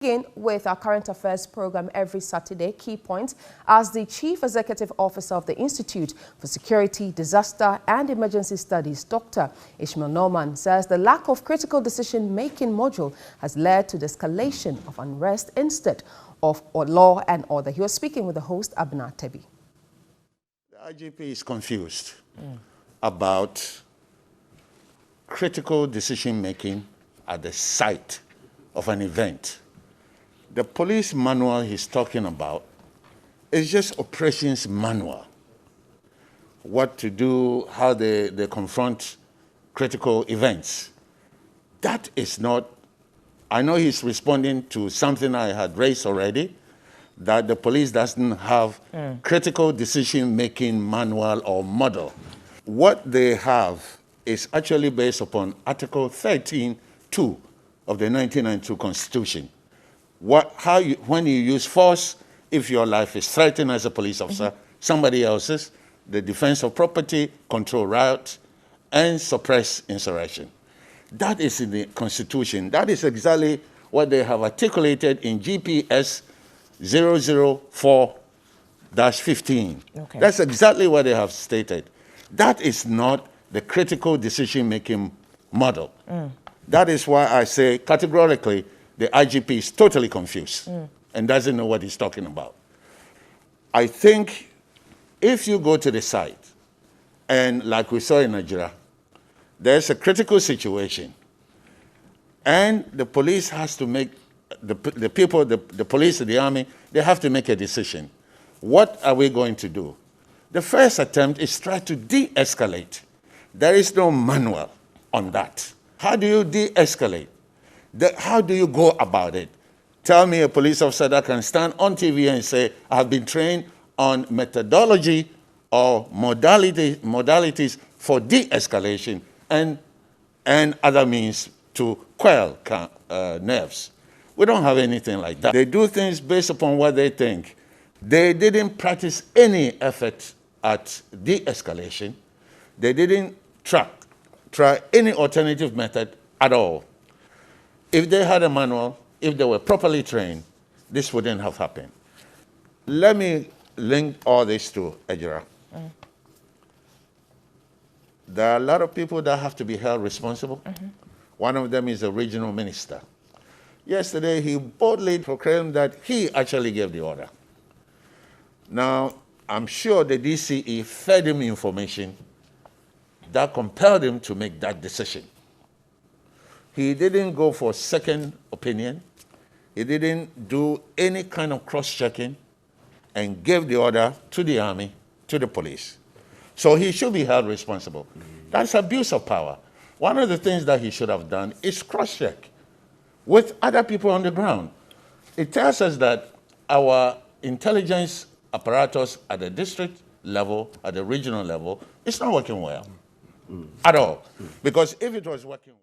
Begin with our current affairs program every Saturday. Key points as the Chief Executive Officer of the Institute for Security, Disaster and Emergency Studies, Dr. Ishmael Norman, says the lack of critical decision-making module has led to the escalation of unrest instead of law and order. He was speaking with the host, Abna Tebi. The IGP is confused about critical decision-making at the site of an event. The police manual he's talking about is just operations manual. What to do, how they confront critical events. That is not, I know he's responding to something I had raised already, that the police doesn't have critical decision-making manual or model. What they have is actually based upon Article 13(2) of the 1992 Constitution. When you use force, if your life is threatened as a police officer, somebody else's, the defense of property, control riots, and suppress insurrection. That is in the Constitution. That is exactly what they have articulated in GPS 004-15. Okay. That's exactly what they have stated. That is not the critical decision-making model. That is why I say categorically, the IGP is totally confused and doesn't know what he's talking about. I think if you go to the site, and like we saw in Nigeria, there's a critical situation, and the police has to make, the police, the army, they have to make a decision. What are we going to do? The first attempt is try to de-escalate. There is no manual on that. How do you de-escalate? How do you go about it? Tell me a police officer that can stand on TV and say, I've been trained on methodology or modalities for de-escalation and other means to quell nerves. We don't have anything like that. They do things based upon what they think. They didn't practice any effort at de-escalation. They didn't try any alternative method at all. If they had a manual, if they were properly trained, this wouldn't have happened. Let me link all this to Ejira. There are a lot of people that have to be held responsible. One of them is the regional minister. Yesterday, he boldly proclaimed that he actually gave the order. Now, I'm sure the DCE fed him information that compelled him to make that decision. He didn't go for second opinion. He didn't do any kind of cross-checking and gave the order to the army, to the police. So he should be held responsible. That's abuse of power. One of the things that he should have done is cross-check with other people on the ground. It tells us that our intelligence apparatus at the district level, at the regional level, is not working well at all. Because if it was working well,